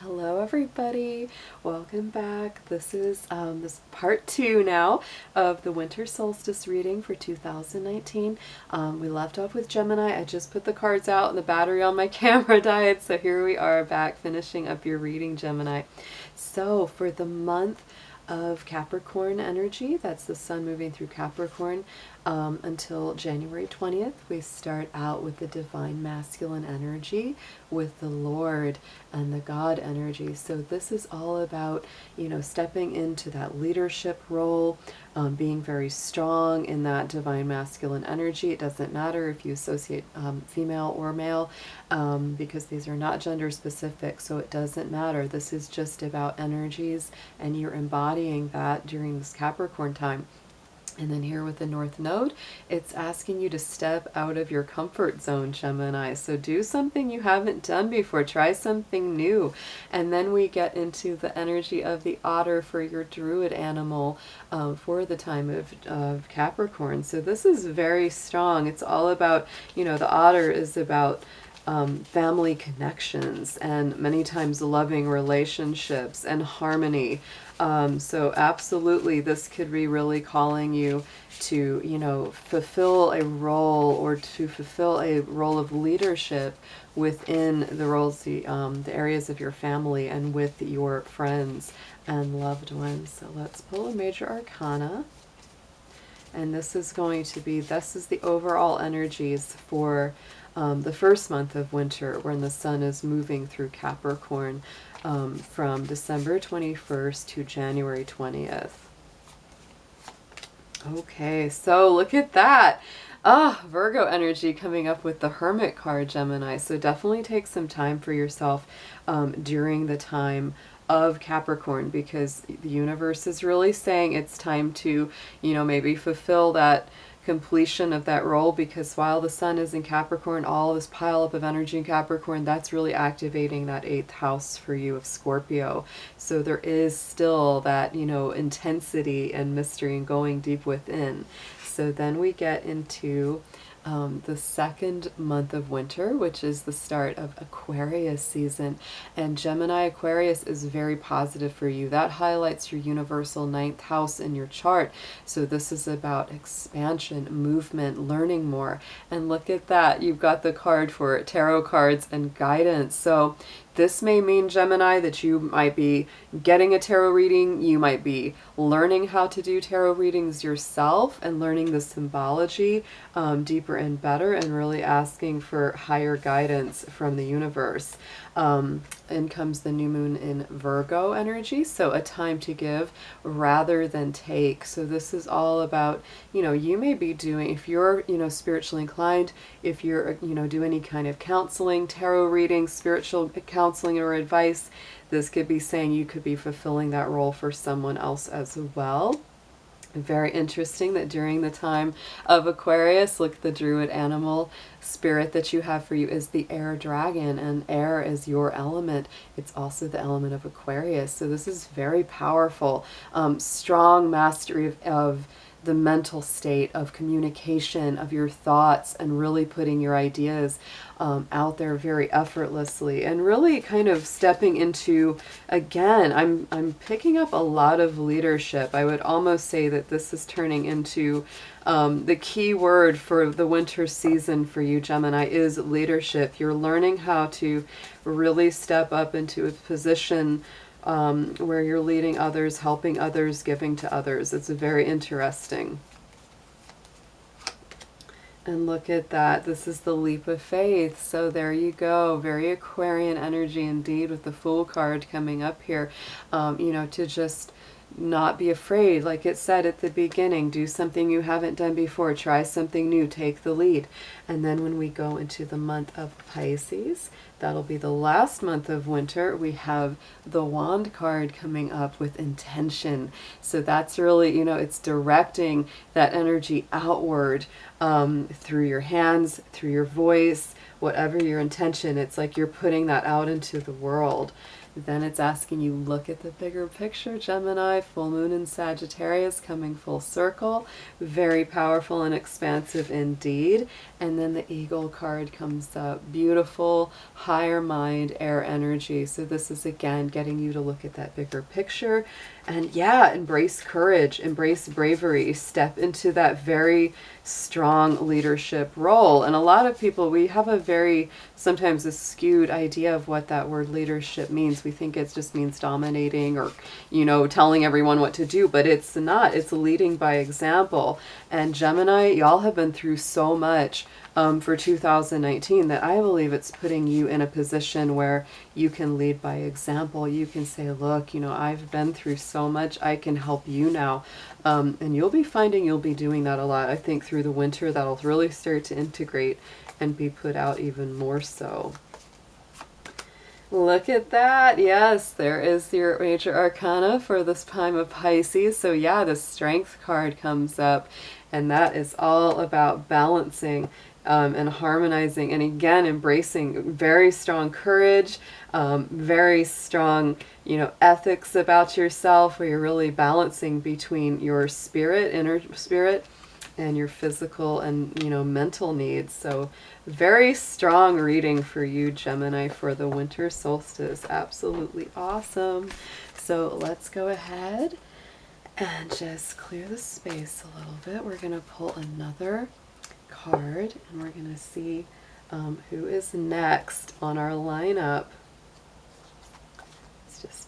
Hello everybody, welcome back. This is part 2 now of the winter solstice reading for 2019. We left off with Gemini. I just put the cards out and the battery on my camera died, so here we are back finishing up your reading, Gemini. So for the month of Capricorn energy, that's the sun moving through Capricorn, until January 20th, we start out with the divine masculine energy, with the Lord and the God energy. So this is all about, stepping into that leadership role, being very strong in that divine masculine energy. It doesn't matter if you associate female or male, because these are not gender specific, so it doesn't matter. This is just about energies, and you're embodying that during this Capricorn time. And then here with the North Node, it's asking you to step out of your comfort zone, Gemini. So do something you haven't done before. Try something new. And then we get into the energy of the otter for your druid animal for the time of Capricorn. So this is very strong. It's all about, the otter is about family connections and many times loving relationships and harmony. So absolutely, this could be really calling you to, fulfill a role, or to fulfill a role of leadership within the roles, the areas of your family and with your friends and loved ones. So let's pull a major arcana. And this is going to be, this is the overall energies for the first month of winter, when the sun is moving through Capricorn, from December 21st to January 20th. Okay, so look at that. Virgo energy coming up with the Hermit card, Gemini. So definitely take some time for yourself during the time of Capricorn, because the universe is really saying it's time to, maybe fulfill that completion of that role, because while the sun is in Capricorn, all this pile up of energy in Capricorn, that's really activating that 8th house for you of Scorpio. So there is still that, intensity and mystery and going deep within. So then we get into the second month of winter, which is the start of Aquarius season. And Gemini, Aquarius is very positive for you. That highlights your universal 9th house in your chart. So this is about expansion, movement, learning more. And look at that. You've got the card for tarot cards and guidance. So this may mean, Gemini, that you might be getting a tarot reading. You might be learning how to do tarot readings yourself and learning the symbology deeper and better, and really asking for higher guidance from the universe. In comes the new moon in Virgo energy, so a time to give rather than take. So this is all about, you may be doing, if you're, spiritually inclined, if you're, do any kind of counseling, tarot reading, spiritual counseling or advice, this could be saying you could be fulfilling that role for someone else as well. Very interesting that during the time of Aquarius, look, the druid animal spirit that you have for you is the air dragon, and air is your element. It's also the element of Aquarius. So this is very powerful. Strong mastery of the mental state, of communication, of your thoughts, and really putting your ideas out there very effortlessly, and really kind of stepping into, again, I'm picking up a lot of leadership. I would almost say that this is turning into the key word for the winter season for you, Gemini, is leadership. You're learning how to really step up into a position where you're leading others, helping others, giving to others. It's very interesting. And look at that. This is the leap of faith. So there you go. Very Aquarian energy indeed, with the Fool card coming up here. To just not be afraid. Like it said at the beginning, do something you haven't done before. Try something new. Take the lead. And then when we go into the month of Pisces, that'll be the last month of winter, we have the Wand card coming up with intention. So that's really, it's directing that energy outward, through your hands, through your voice, whatever your intention, it's like you're putting that out into the world. Then it's asking you, look at the bigger picture, Gemini. Full moon in Sagittarius coming full circle. Very powerful and expansive indeed. And then the eagle card comes up. Beautiful, higher mind, air energy. So this is, again, getting you to look at that bigger picture. And yeah, embrace courage, embrace bravery, step into that very strong leadership role. And a lot of people, we have a very, sometimes a skewed idea of what that word leadership means. We think it just means dominating or, you know, telling everyone what to do, but it's not. It's leading by example. And Gemini, y'all have been through so much for 2019 that I believe it's putting you in a position where you can lead by example. You can say, look, you know, I've been through so much, I can help you now. And you'll be finding you'll be doing that a lot. I think through the winter that'll really start to integrate and be put out even more so. Look at that. Yes, there is your major arcana for this time of Pisces. So yeah, the strength card comes up, and that is all about balancing and harmonizing, and again, embracing very strong courage, very strong, you know, ethics about yourself, where you're really balancing between your spirit, inner spirit, and your physical and, you know, mental needs. So very strong reading for you, Gemini, for the winter solstice. Absolutely awesome. So let's go ahead and just clear the space a little bit. We're going to pull another card, and we're going to see who is next on our lineup. Let's just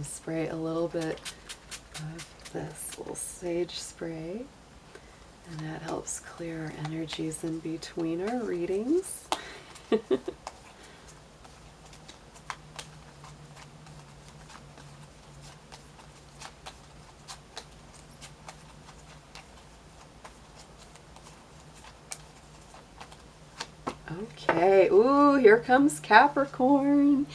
spray a little bit of this little sage spray, and that helps clear our energies in between our readings. Okay, ooh, here comes Capricorn.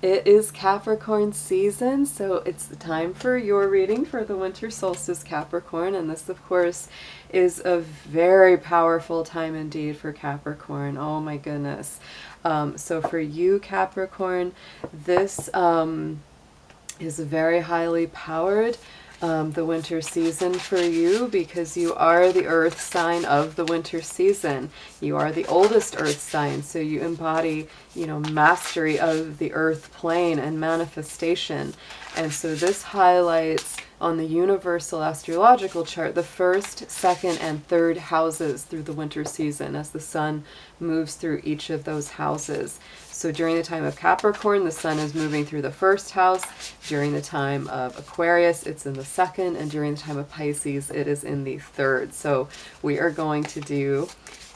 It is Capricorn season, so it's the time for your reading for the winter solstice, Capricorn. And this, of course, is a very powerful time indeed for Capricorn. Oh my goodness. So for you, Capricorn, this is very highly powered. The winter season for you, because you are the earth sign of the winter season. You are the oldest earth sign, so you embody, you know, mastery of the earth plane and manifestation. And so this highlights on the universal astrological chart the first, second, and third houses through the winter season as the sun moves through each of those houses. So during the time of Capricorn, the sun is moving through the first house. During the time of Aquarius, it's in the second. And during the time of Pisces, it is in the third. So we are going to do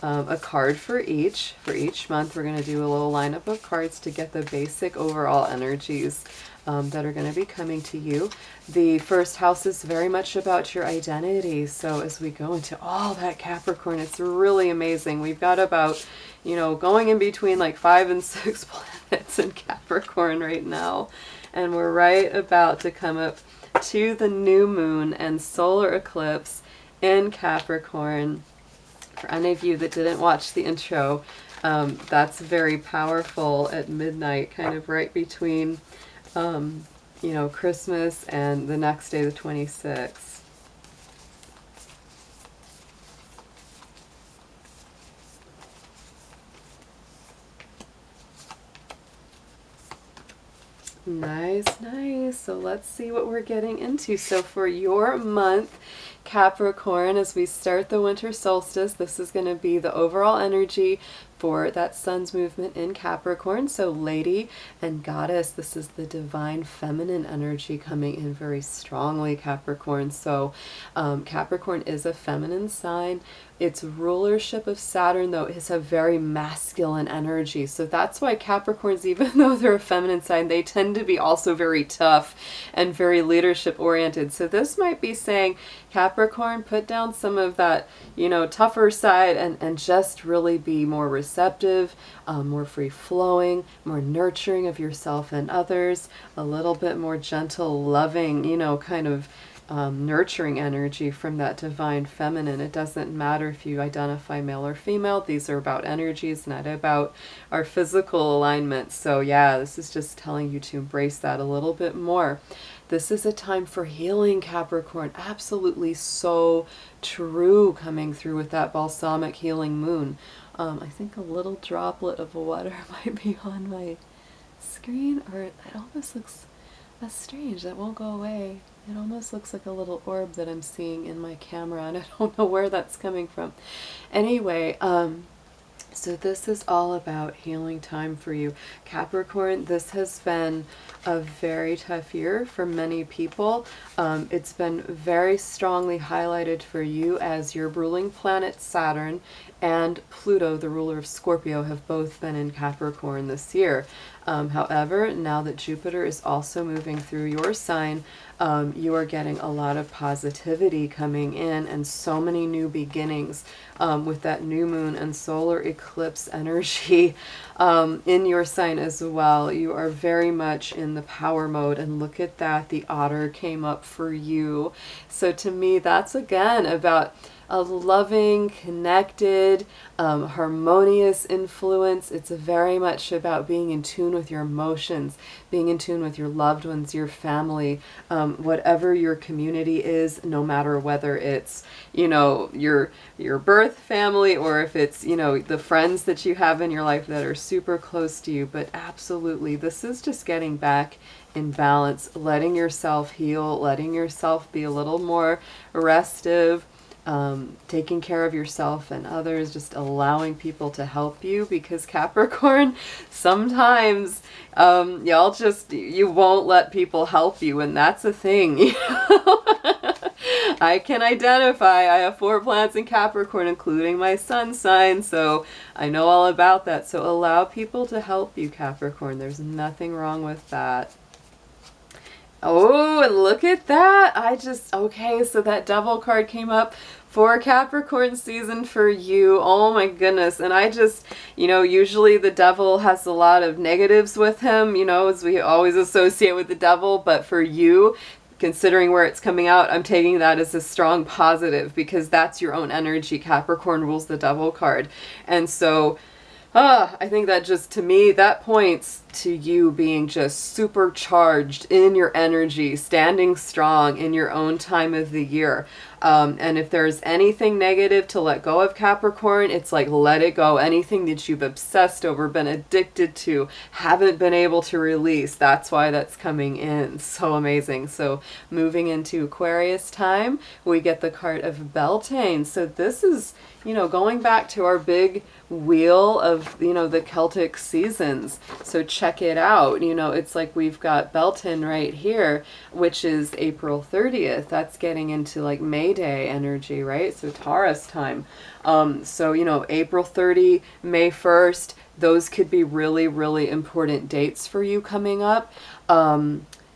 a card for each. For each month, we're going to do a little lineup of cards to get the basic overall energies that are going to be coming to you. The first house is very much about your identity. So as we go into all that Capricorn, it's really amazing. We've got about, you know, going in between like 5 and 6 planets in Capricorn right now. And we're right about to come up to the new moon and solar eclipse in Capricorn. For any of you that didn't watch the intro, that's very powerful at midnight, kind of right between you know, Christmas and the next day, the 26th. Nice, nice. So let's see what we're getting into. So for your month, Capricorn, as we start the winter solstice, this is going to be the overall energy for that sun's movement in Capricorn. So lady and goddess, this is the divine feminine energy coming in very strongly, Capricorn. So Capricorn is a feminine sign. Its rulership of Saturn, though, is a very masculine energy. So that's why Capricorns, even though they're a feminine sign, they tend to be also very tough and very leadership oriented. So this might be saying, Capricorn, put down some of that, you know, tougher side and just really be more receptive, more free-flowing, more nurturing of yourself and others, a little bit more gentle, loving, you know, kind of nurturing energy from that divine feminine. It doesn't matter if you identify male or female. These are about energies, not about our physical alignment. So yeah, this is just telling you to embrace that a little bit more. This is a time for healing, Capricorn. Absolutely so true, coming through with that balsamic healing moon. I think a little droplet of water might be on my screen, or it almost looks, that's strange, that won't go away. It almost looks like a little orb that I'm seeing in my camera, and I don't know where that's coming from. Anyway, so this is all about healing time for you, Capricorn. This has been a very tough year for many people. It's been very strongly highlighted for you as your ruling planet Saturn and Pluto, the ruler of Scorpio, have both been in Capricorn this year. However, now that Jupiter is also moving through your sign, you are getting a lot of positivity coming in and so many new beginnings with that new moon and solar eclipse energy in your sign as well. You are very much in the power mode, and look at that, the otter came up for you. So to me, that's again about a loving, connected, harmonious influence. It's very much about being in tune with your emotions, being in tune with your loved ones, your family, whatever your community is, no matter whether it's, you know, your birth family, or if it's, you know, the friends that you have in your life that are super close to you. But absolutely, this is just getting back in balance, letting yourself heal, letting yourself be a little more restive, taking care of yourself and others, just allowing people to help you, because Capricorn, sometimes you won't let people help you, and that's a thing. You know? I can identify, I have 4 planets in Capricorn, including my sun sign, so I know all about that. So allow people to help you, Capricorn. There's nothing wrong with that. Oh, and look at that. Okay, so that Devil card came up for Capricorn season for you. Oh my goodness. And I just, you know, usually the Devil has a lot of negatives with him, you know, as we always associate with the Devil. But for you, considering where it's coming out, I'm taking that as a strong positive, because that's your own energy. Capricorn rules the Devil card. And so I think that just, to me, that points to you being just supercharged in your energy, standing strong in your own time of the year. And if there's anything negative to let go of, Capricorn, it's like, let it go. Anything that you've obsessed over, been addicted to, haven't been able to release, that's why that's coming in. So amazing. So moving into Aquarius time, we get the card of Beltane. So this is, you know, going back to our big wheel of, you know, the Celtic seasons. So check it out. You know, it's like we've got Beltane right here, which is April 30th. That's getting into like May Day energy, right? So Taurus time. So, you know, April 30, May 1st, those could be really, really important dates for you coming up.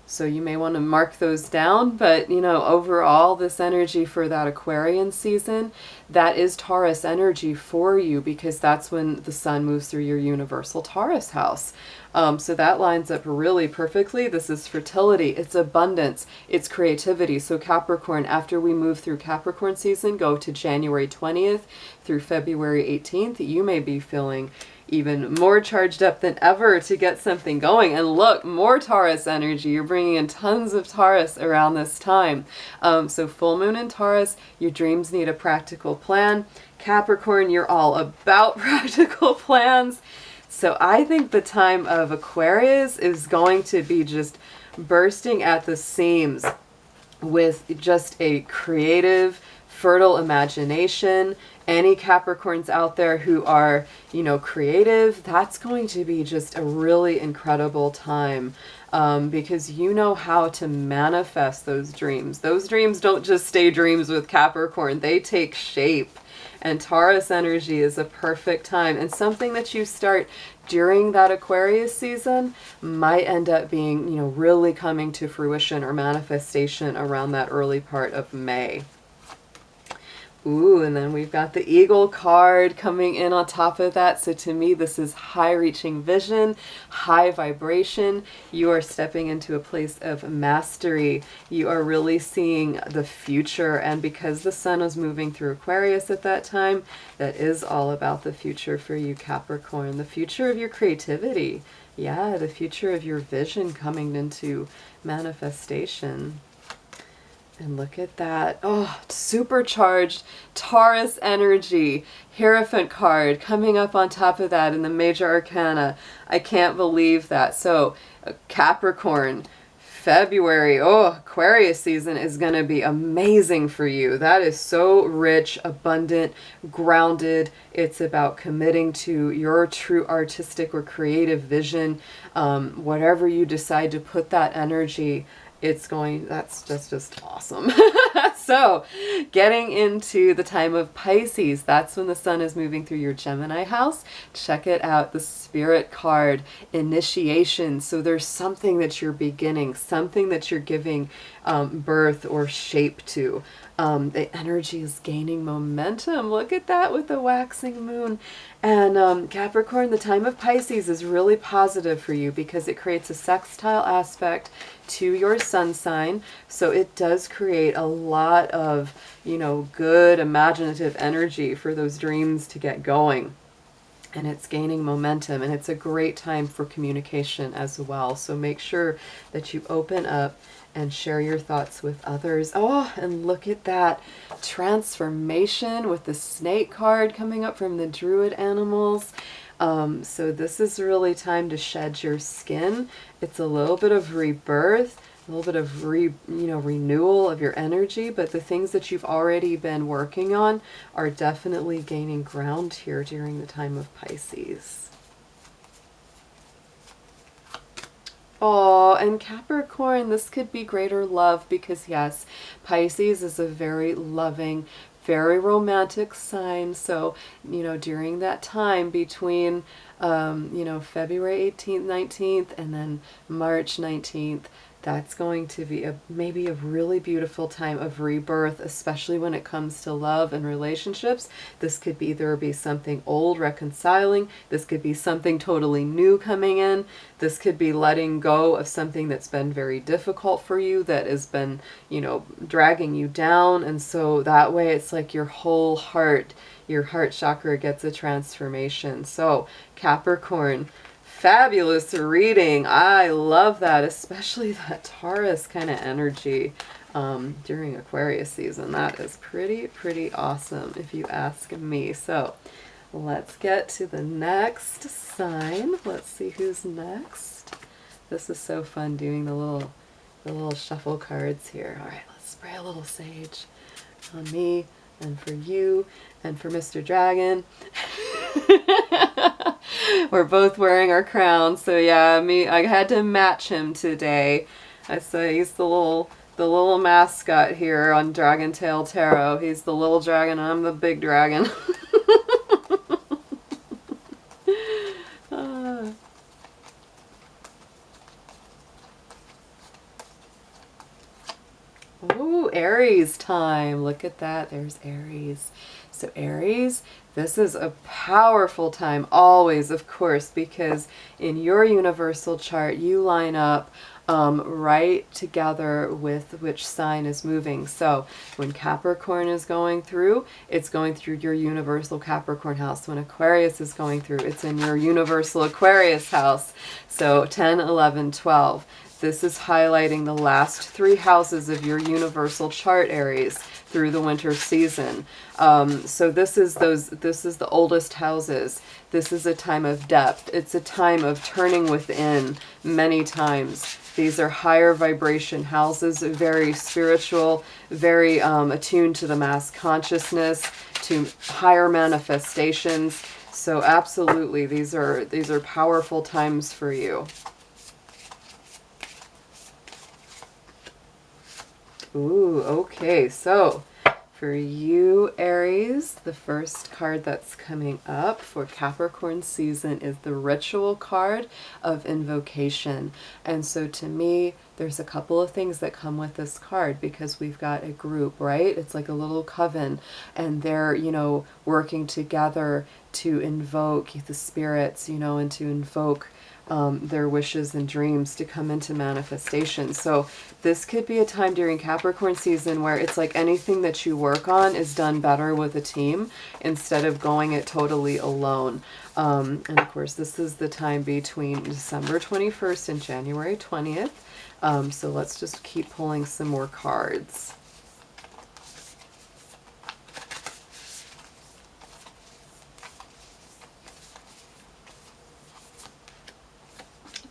So you may want to mark those down, but, you know, overall, this energy for that Aquarian season, that is Taurus energy for you, because that's when the sun moves through your universal Taurus house. So that lines up really perfectly. This is fertility, it's abundance, it's creativity. So Capricorn, after we move through Capricorn season, go to January 20th through February 18th, you may be feeling even more charged up than ever to get something going. And look, more Taurus energy. You're bringing in tons of Taurus around this time. So full moon in Taurus, your dreams need a practical plan. Capricorn, you're all about practical plans. So I think the time of Aquarius is going to be just bursting at the seams with just a creative, fertile imagination. Any Capricorns out there who are, you know, creative, that's going to be just a really incredible time, because you know how to manifest those dreams. Those dreams don't just stay dreams with Capricorn, they take shape. And Taurus energy is a perfect time, and something that you start during that Aquarius season might end up being, you know, really coming to fruition or manifestation around that early part of May. Ooh, and then we've got the Eagle card coming in on top of that. So to me, this is high-reaching vision, high vibration. You are stepping into a place of mastery. You are really seeing the future. And because the sun was moving through Aquarius at that time, that is all about the future for you, Capricorn. The future of your creativity. Yeah, the future of your vision coming into manifestation. And look at that. Oh, supercharged Taurus energy. Hierophant card coming up on top of that in the major arcana. I can't believe that. So Capricorn, February. Oh, Aquarius season is going to be amazing for you. That is so rich, abundant, grounded. It's about committing to your true artistic or creative vision. Whatever you decide to put that energy, that's just awesome. So getting into the time of Pisces, that's when the sun is moving through your Gemini house. Check it out, the Spirit card, initiation. So there's something that you're beginning, something that you're giving birth or shape to. The energy is gaining momentum. Look at that with the waxing moon. And Capricorn, the time of Pisces is really positive for you because it creates a sextile aspect to your sun sign. So it does create a lot of, good imaginative energy for those dreams to get going. And it's gaining momentum, and it's a great time for communication as well. So make sure that you open up and share your thoughts with others. Oh, and look at that transformation with the snake card coming up from the Druid animals. So this is really time to shed your skin. It's a little bit of rebirth, a little bit of renewal of your energy, but the things that you've already been working on are definitely gaining ground here during the time of Pisces. Oh, and Capricorn, this could be greater love because yes, Pisces is a very loving, very romantic sign. So, during that time between, February 18th, 19th, and then March 19th, that's going to be maybe a really beautiful time of rebirth, especially when it comes to love and relationships. This could either be something old reconciling. This could be something totally new coming in. This could be letting go of something that's been very difficult for you, that has been, dragging you down. And so that way it's like your whole heart, your heart chakra gets a transformation. So Capricorn, fabulous reading. I love that, especially that Taurus kind of energy during Aquarius season. That is pretty awesome if you ask me. So let's get to the next sign. Let's see who's next. This is so fun doing the little shuffle cards here. All right, let's spray a little sage on me and for you and for Mr. Dragon. We're both wearing our crowns, so yeah, I had to match him today. He's the little mascot here on DragonTaleTarot. He's the little dragon, and I'm the big dragon. Ooh, Aries time. Look at that. There's Aries. So Aries, this is a powerful time always, of course, because in your universal chart, you line up right together with which sign is moving. So when Capricorn is going through, it's going through your universal Capricorn house. When Aquarius is going through, it's in your universal Aquarius house. So 10, 11, 12. This is highlighting the last 3 houses of your universal chart, Aries, through the winter season. So this is the oldest houses. This is a time of depth. It's a time of turning within many times. These are higher vibration houses, very spiritual, very attuned to the mass consciousness, to higher manifestations. So absolutely, these are powerful times for you. Ooh, okay, so for you, Aries, the first card that's coming up for Capricorn season is the Ritual card of Invocation. And so to me, there's a couple of things that come with this card, because we've got a group, right? It's like a little coven, and they're, you know, working together to invoke the spirits, you know, and to invoke their wishes and dreams to come into manifestation. So this could be a time during Capricorn season where it's like anything that you work on is done better with a team instead of going it totally alone. And of course, this is the time between December 21st and January 20th. So let's just keep pulling some more cards.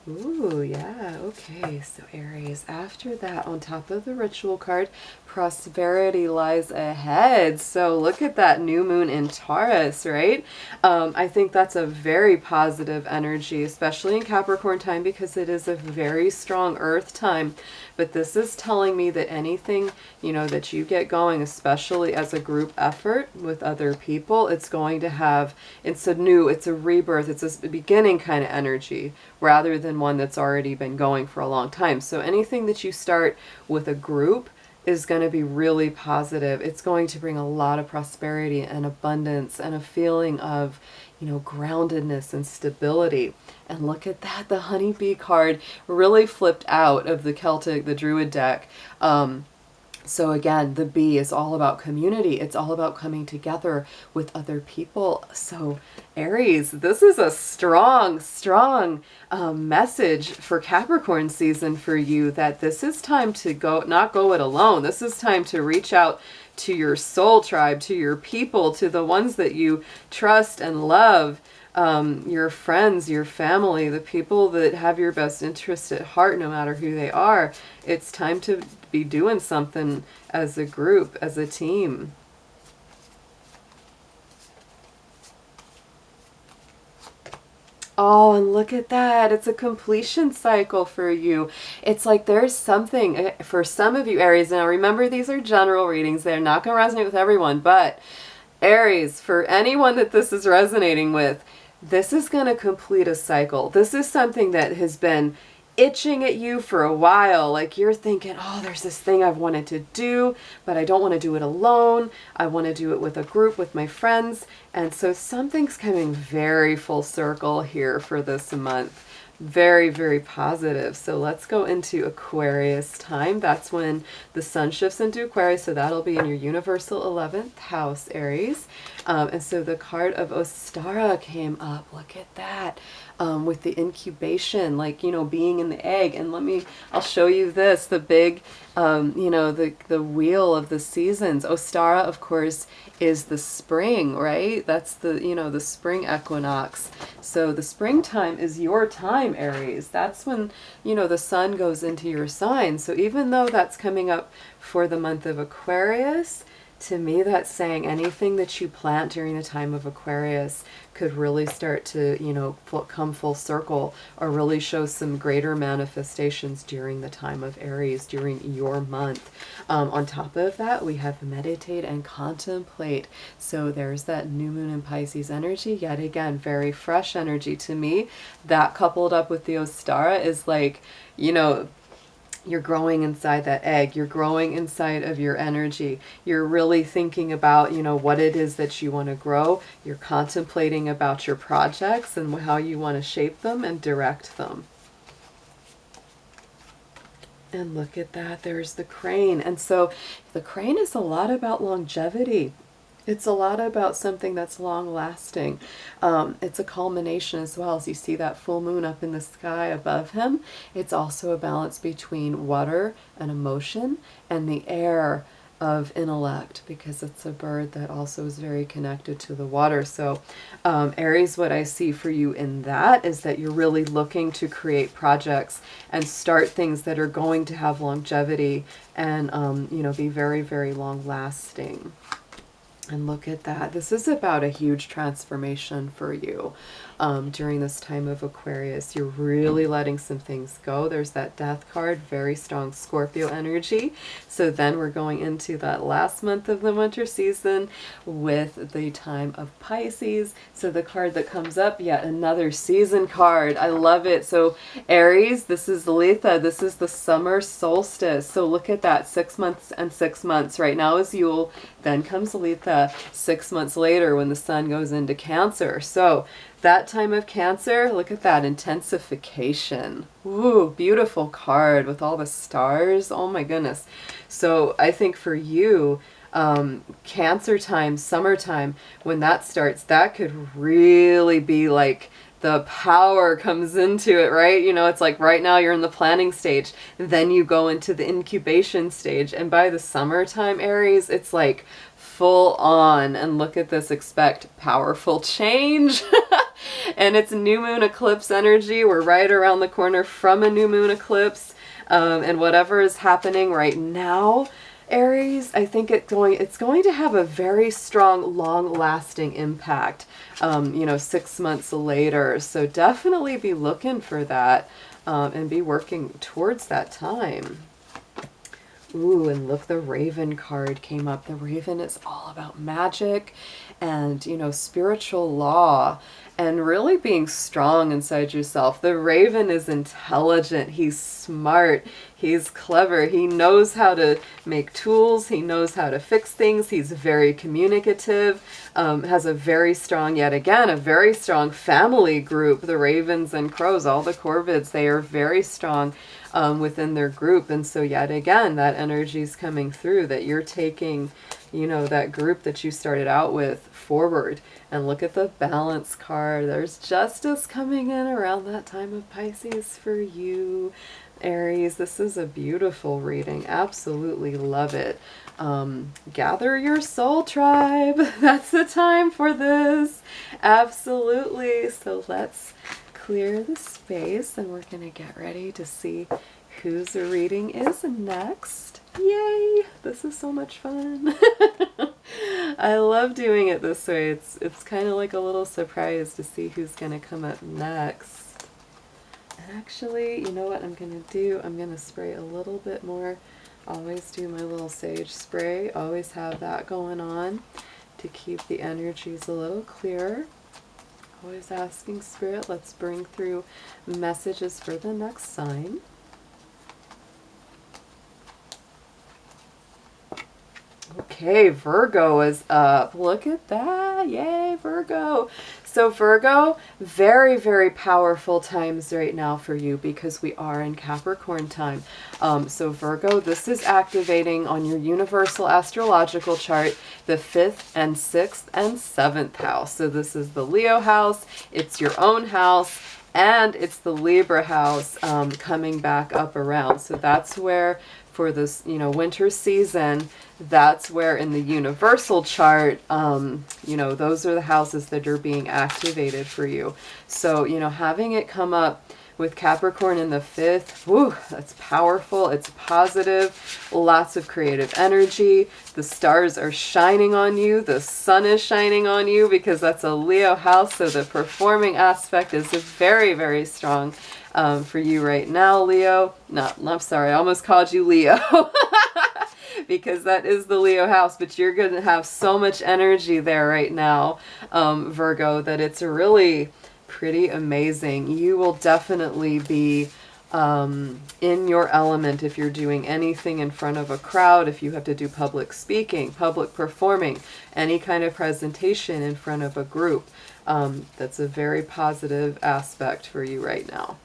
Ooh, yeah, okay, so Aries, after that, on top of the Ritual card, prosperity lies ahead. So look at that new moon in Taurus, right? I think that's a very positive energy, especially in Capricorn time, because it is a very strong earth time. But this is telling me that anything, you know, that you get going, especially as a group effort with other people, it's going to have, it's a new, it's a rebirth, it's a beginning kind of energy, rather than one that's already been going for a long time. So anything that you start with a group is going to be really positive. It's going to bring a lot of prosperity and abundance and a feeling of, you know, groundedness and stability. And look at that, the honeybee card really flipped out of the Celtic, the Druid deck. So again, the bee is all about community. It's all about coming together with other people. So Aries, this is a strong, strong message for Capricorn season for you, that this is time to not go it alone. This is time to reach out to your soul tribe, to your people, to the ones that you trust and love. Your friends, your family, the people that have your best interest at heart, no matter who they are. It's time to be doing something as a group, as a team. Oh, and look at that. It's a completion cycle for you. It's like there's something for some of you, Aries. Now remember, these are general readings. They're not going to resonate with everyone, but Aries, for anyone that this is resonating with, this is going to complete a cycle. This is something that has been itching at you for a while. Like you're thinking, oh, there's this thing I've wanted to do, but I don't want to do it alone. I want to do it with a group, with my friends. And so something's coming very full circle here for this month. Very, very positive. So let's go into Aquarius time. That's when the sun shifts into Aquarius. So that'll be in your universal 11th house, Aries. And so the card of Ostara came up. Look at that. With the incubation, like, you know, being in the egg. And I'll show you this, the big, you know, the wheel of the seasons. Ostara, of course, is the spring, right? That's the, you know, the spring equinox. So the springtime is your time, Aries. That's when, you know, the sun goes into your sign. So even though that's coming up for the month of Aquarius, to me, that's saying anything that you plant during the time of Aquarius could really start to, you know, come full circle, or really show some greater manifestations during the time of Aries, during your month. On top of that, we have meditate and contemplate. So there's that new moon in Pisces energy. Yet again, very fresh energy to me. That coupled up with the Ostara is like, you know, you're growing inside that egg. You're growing inside of your energy. You're really thinking about, you know, what it is that you want to grow. You're contemplating about your projects and how you want to shape them and direct them. And look at that. There's the crane. And so the crane is a lot about longevity. It's a lot about something that's long lasting. It's a culmination as well. As you see that full moon up in the sky above him, it's also a balance between water and emotion and the air of intellect, because it's a bird that also is very connected to the water. So Aries, what I see for you in that is that you're really looking to create projects and start things that are going to have longevity and, you know, be very, very long lasting. And look at that. This is about a huge transformation for you during this time of Aquarius. You're really letting some things go. There's that death card, very strong Scorpio energy. So then we're going into that last month of the winter season with the time of Pisces. So the card that comes up, yet another season card. I love it. So Aries, this is Letha. This is the summer solstice. So look at that, 6 months and 6 months. Right now is Yule, then comes Letha 6 months later when the sun goes into Cancer. So that time of Cancer, look at that intensification. Ooh, beautiful card with all the stars. Oh my goodness. So I think for you, Cancer time, summertime, when that starts, that could really be like the power comes into it, right? You know, it's like right now you're in the planning stage, then you go into the incubation stage. And by the summertime, Aries, it's like full on. And look at this, expect powerful change. And it's new moon eclipse energy. We're right around the corner from a new moon eclipse. And whatever is happening right now, Aries, I think it's going to have a very strong, long-lasting impact, you know, 6 months later. So definitely be looking for that and be working towards that time. Ooh, and look, the Raven card came up. The Raven is all about magic and, you know, spiritual law and really being strong inside yourself. The Raven is intelligent. He's smart. He's clever. He knows how to make tools. He knows how to fix things. He's very communicative, has a very strong, yet again, a very strong family group. The Ravens and Crows, all the Corvids, they are very strong within their group. And so yet again, that energy is coming through, that you're taking, you know, that group that you started out with forward. And look at the Balance card. There's justice coming in around that time of Pisces for you, Aries. This is a beautiful reading. Absolutely love it. Gather your soul tribe. That's the time for this. Absolutely. So let's clear the space and we're going to get ready to see whose reading is next. Yay! This is so much fun. I love doing it this way. It's kind of like a little surprise to see who's going to come up next. Actually, you know what I'm going to do? I'm going to spray a little bit more. Always do my little sage spray. Always have that going on to keep the energies a little clearer. Always asking Spirit, let's bring through messages for the next sign. Okay, Virgo is up. Look at that. Yay, Virgo. So Virgo, very, very powerful times right now for you because we are in Capricorn time. So Virgo, this is activating on your universal astrological chart, the 5th and 6th and 7th house. So this is the Leo house. It's your own house. And it's the Libra house coming back up around. So that's where, for this, you know, winter season, that's where in the universal chart, you know, those are the houses that are being activated for you. So, you know, having it come up with Capricorn in the 5th, whew, that's powerful. It's positive, lots of creative energy. The stars are shining on you. The sun is shining on you because that's a Leo house. So the performing aspect is very, very strong for you right now, Leo. I'm sorry, I almost called you Leo. Because that is the Leo house, but you're going to have so much energy there right now, Virgo, that it's really pretty amazing. You will definitely be in your element if you're doing anything in front of a crowd, if you have to do public speaking, public performing, any kind of presentation in front of a group. That's a very positive aspect for you right now.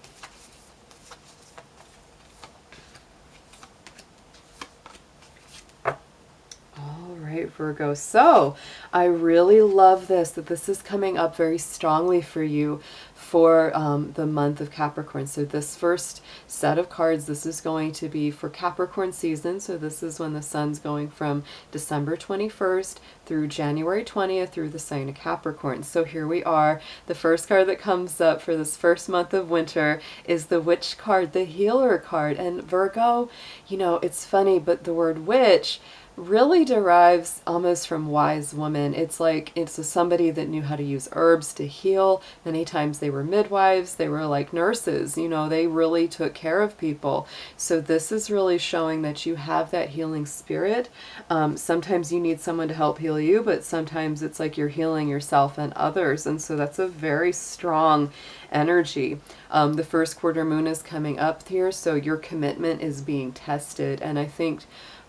Right, Virgo. So I really love this, that this is coming up very strongly for you for the month of Capricorn. So this first set of cards, this is going to be for Capricorn season. So this is when the sun's going from December 21st through January 20th through the sign of Capricorn. So here we are. The first card that comes up for this first month of winter is the Witch card, the Healer card. And Virgo, you know, it's funny, but the word witch really derives almost from wise woman. It's like it's somebody that knew how to use herbs to heal. Many times they were midwives, they were like nurses, you know, they really took care of people. So this is really showing that you have that healing spirit. Sometimes you need someone to help heal you, but sometimes it's like you're healing yourself and others. And so that's a very strong energy. The first quarter moon is coming up here, so your commitment is being tested. And I think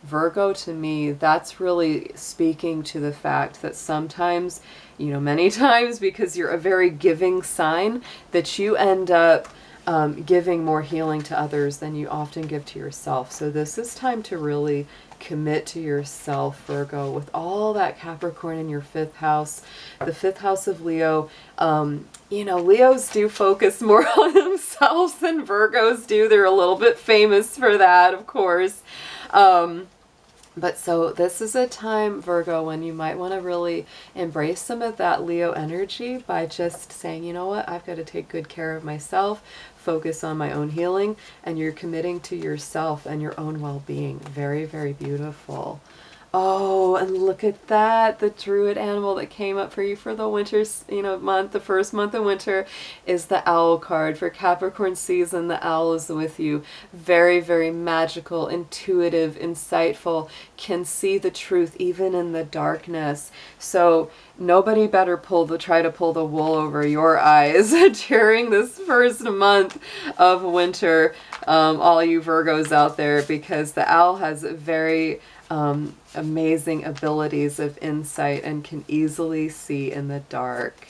Virgo, to me, that's really speaking to the fact that sometimes, you know, many times, because you're a very giving sign, that you end up giving more healing to others than you often give to yourself. So this is time to really commit to yourself, Virgo, with all that Capricorn in your 5th house, the 5th house of Leo. You know, Leos do focus more on themselves than Virgos do. They're a little bit famous for that, of course. But so this is a time, Virgo, when you might want to really embrace some of that Leo energy by just saying, you know what, I've got to take good care of myself, focus on my own healing, and you're committing to yourself and your own well-being. Very, very beautiful. Oh, and look at that. The druid animal that came up for you for the winter, you know, month, the first month of winter, is the owl card. For Capricorn season, the owl is with you. Very, very magical, intuitive, insightful, can see the truth even in the darkness. So nobody better try to pull the wool over your eyes during this first month of winter, all you Virgos out there, because the owl has very amazing abilities of insight and can easily see in the dark.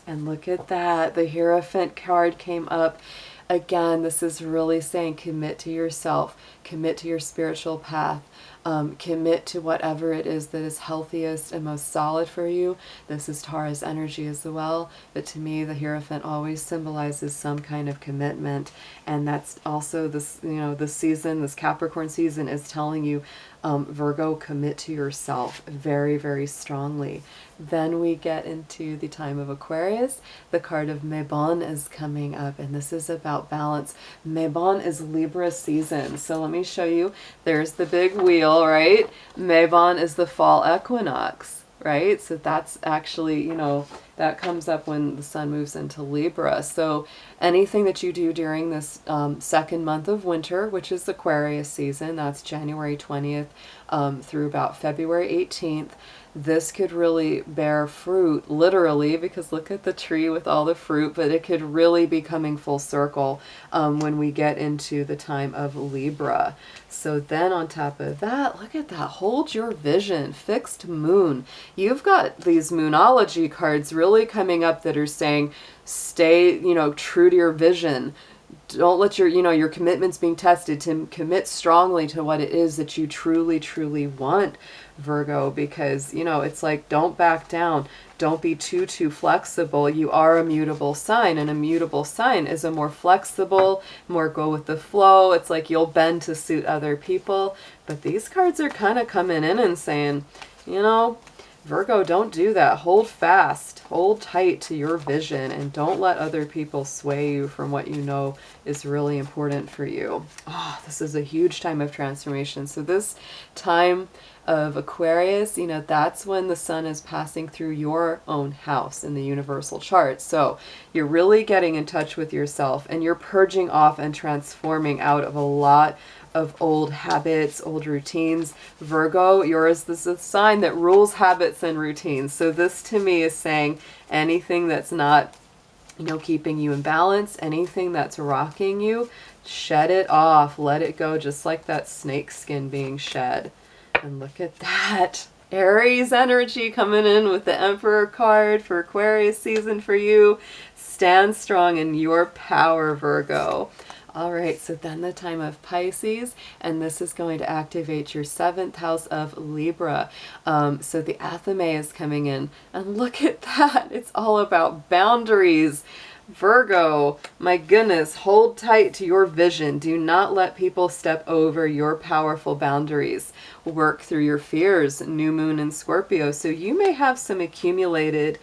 And look at that, the Hierophant card came up. Again, this is really saying commit to yourself, commit to your spiritual path, commit to whatever it is that is healthiest and most solid for you. This is Taurus energy as well, but to me the Hierophant always symbolizes some kind of commitment, and that's also this, you know, this season, this Capricorn season is telling you, Virgo, commit to yourself very, very strongly. Then we get into the time of Aquarius. The card of Mabon is coming up, and this is about balance. Mabon is Libra season. So let me show you. There's the big wheel, right? Mabon is the fall equinox, right? So that's actually, you know, that comes up when the sun moves into Libra. So anything that you do during this second month of winter, which is Aquarius season, that's January 20th through about February 18th, this could really bear fruit, literally, because look at the tree with all the fruit, but it could really be coming full circle when we get into the time of Libra. So then on top of that, look at that, hold your vision, fixed moon. You've got these moonology cards really coming up that are saying, stay, you know, true to your vision. Don't let your, you know, your commitments being tested, to commit strongly to what it is that you truly, truly want, Virgo, because, you know, it's like, don't back down. Don't be too flexible. You are a mutable sign, and a mutable sign is a more flexible, more go with the flow. It's like you'll bend to suit other people. But these cards are kind of coming in and saying, you know, Virgo, don't do that. Hold fast, hold tight to your vision, and don't let other people sway you from what you know is really important for you. Oh, this is a huge time of transformation. So this time of Aquarius, you know, that's when the sun is passing through your own house in the universal chart. So you're really getting in touch with yourself, and you're purging off and transforming out of a lot of old habits, old routines. Virgo, yours, this is a sign that rules habits and routines. So this to me is saying anything that's not, you know, keeping you in balance, anything that's rocking you, shed it off, let it go, just like that snake skin being shed. And look at that. Aries energy coming in with the Emperor card for Aquarius season for you. Stand strong in your power, Virgo. All right, so then the time of Pisces, and this is going to activate your 7th house of Libra. So the Athame is coming in, and look at that. It's all about boundaries. Virgo, my goodness, hold tight to your vision. Do not let people step over your powerful boundaries. Work through your fears, new moon in Scorpio. So you may have some accumulated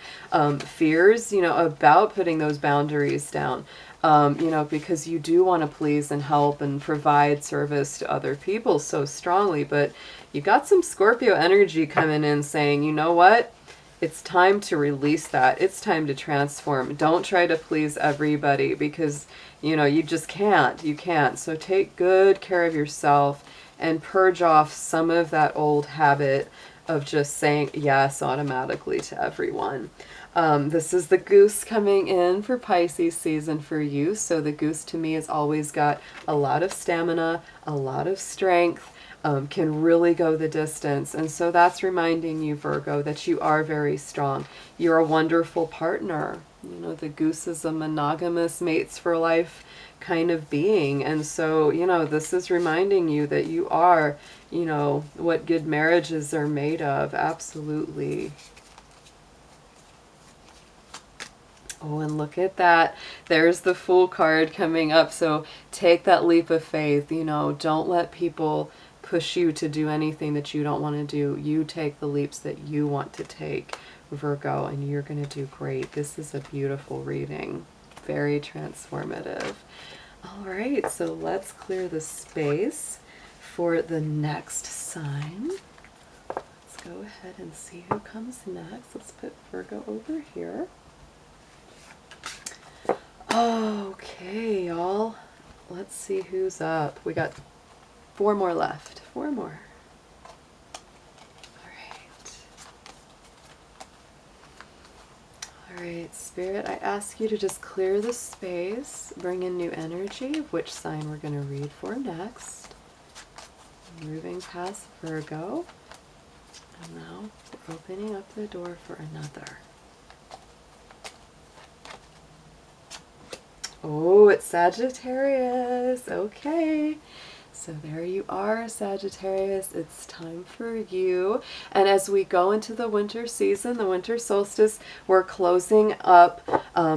fears, you know, about putting those boundaries down. you know, because you do want to please and help and provide service to other people so strongly. But you got some Scorpio energy coming in saying, you know what? It's time to release that. It's time to transform. Don't try to please everybody because, you know, you just can't. You can't. So take good care of yourself and purge off some of that old habit of just saying yes automatically to everyone. This is the goose coming in for Pisces season for you. So the goose to me has always got a lot of stamina, a lot of strength, can really go the distance. And so that's reminding you, Virgo, that you are very strong. You're a wonderful partner. You know, the goose is a monogamous mates for life kind of being. And so, you know, this is reminding you that you are, you know, what good marriages are made of. Absolutely. Oh, and look at that. There's the Fool card coming up. So take that leap of faith. You know, don't let people push you to do anything that you don't want to do. You take the leaps that you want to take, Virgo, and you're going to do great. This is a beautiful reading. Very transformative. All right, so let's clear the space for the next sign. Let's go ahead and see who comes next. Let's put Virgo over here. Okay, y'all. Let's see who's up. We got 4 more left. 4 more. All right, Spirit, I ask you to just clear the space, bring in new energy of which sign we're going to read for next. Moving past Virgo. And now we're opening up the door for another. Oh, it's Sagittarius. Okay. So there you are, Sagittarius. It's time for you. And as we go into the winter season, the winter solstice, we're closing up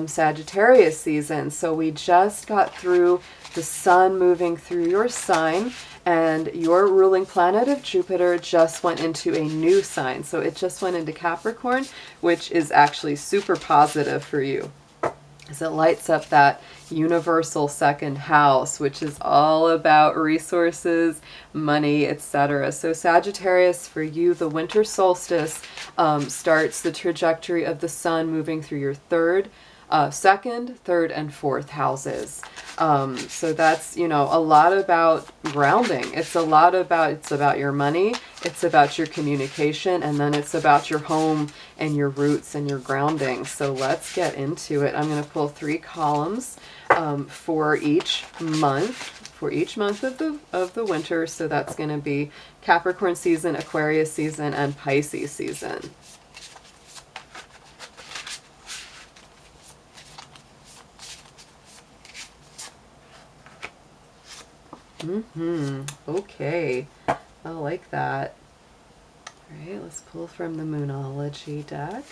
Sagittarius season. So we just got through the sun moving through your sign, and your ruling planet of Jupiter just went into a new sign. So it just went into Capricorn, which is actually super positive for you, as it lights up that universal second house, which is all about resources, money, etc. So Sagittarius, for you, the winter solstice starts the trajectory of the sun moving through your second, third, and fourth houses. So that's, you know, a lot about grounding. It's about your money, it's about your communication, and then it's about your home and your roots and your grounding. So let's get into it. I'm going to pull 3 columns for each month of the winter. So that's going to be Capricorn season, Aquarius season, and Pisces season. Okay. I like that. All right, let's pull from the Moonology deck.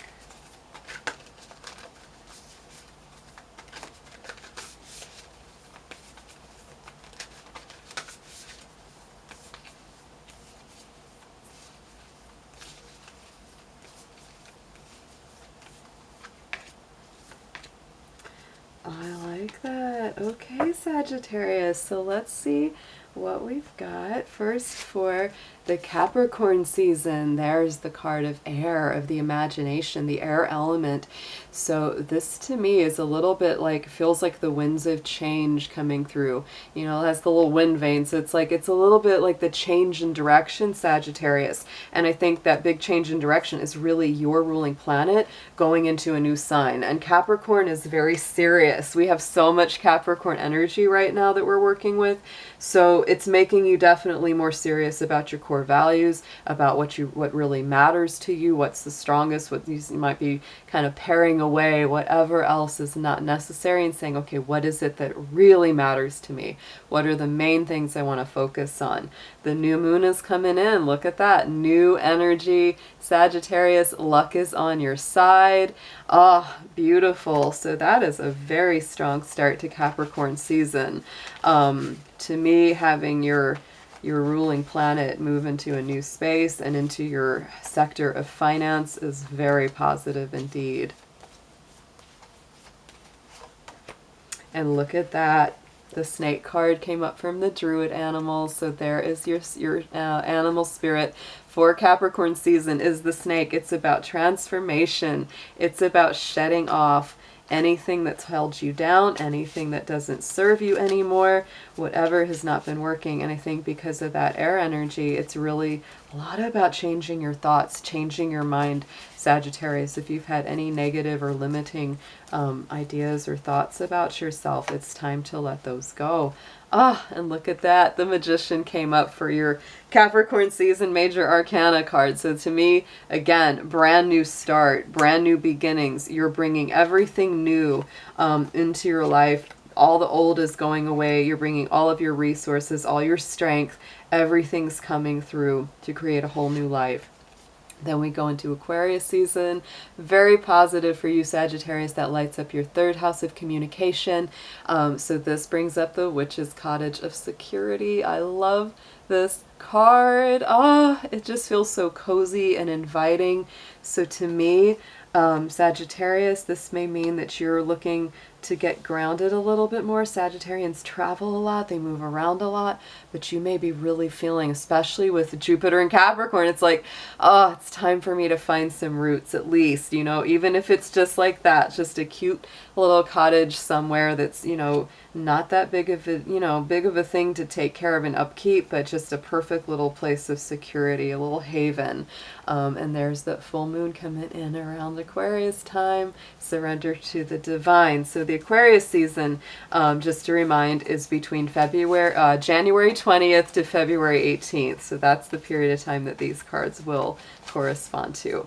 I like that. Okay, Sagittarius. So let's see what we've got. First, for the Capricorn season, there's the card of air, of the imagination, the air element. So this to me is a little bit like, feels like the winds of change coming through. You know, it has the little wind veins. So it's like, it's a little bit like the change in direction, Sagittarius. And I think that big change in direction is really your ruling planet going into a new sign. And Capricorn is very serious. We have so much Capricorn energy right now that we're working with. So it's making you definitely more serious about your core values, about what really matters to you, what's the strongest, what you might be kind of paring away, whatever else is not necessary, and saying, okay, what is it that really matters to me? What are the main things I want to focus on? The new moon is coming in. Look at that. New energy. Sagittarius, luck is on your side. Ah, oh, beautiful. So that is a very strong start to Capricorn season. To me, having your ruling planet move into a new space and into your sector of finance is very positive indeed. And look at that. The snake card came up from the druid animals. So there is your animal spirit for Capricorn season is the snake. It's about transformation. It's about shedding off anything that's held you down, anything that doesn't serve you anymore, whatever has not been working. And I think because of that air energy, it's really a lot about changing your thoughts, changing your mind, Sagittarius. If you've had any negative or limiting ideas or thoughts about yourself, it's time to let those go. Ah, and look at that. The Magician came up for your Capricorn season major arcana card. So to me, again, brand new start, brand new beginnings. You're bringing everything new into your life. All the old is going away. You're bringing all of your resources, all your strength. Everything's coming through to create a whole new life. Then we go into Aquarius season. Very positive for you, Sagittarius. That lights up your third house of communication. So this brings up the Witch's Cottage of Security. I love this card. It just feels so cozy and inviting. So to me, Sagittarius, this may mean that you're looking to get grounded a little bit more. Sagittarians travel a lot, they move around a lot, but you may be really feeling, especially with Jupiter and Capricorn, it's like, oh, it's time for me to find some roots at least, you know, even if it's just like that, just a cute little cottage somewhere that's, you know, not that big of a thing to take care of and upkeep, but just a perfect little place of security, a little haven. And there's that full moon coming in around Aquarius time. Surrender to the divine. So the Aquarius season, just to remind, is between January 20th to February 18th. So that's the period of time that these cards will correspond to.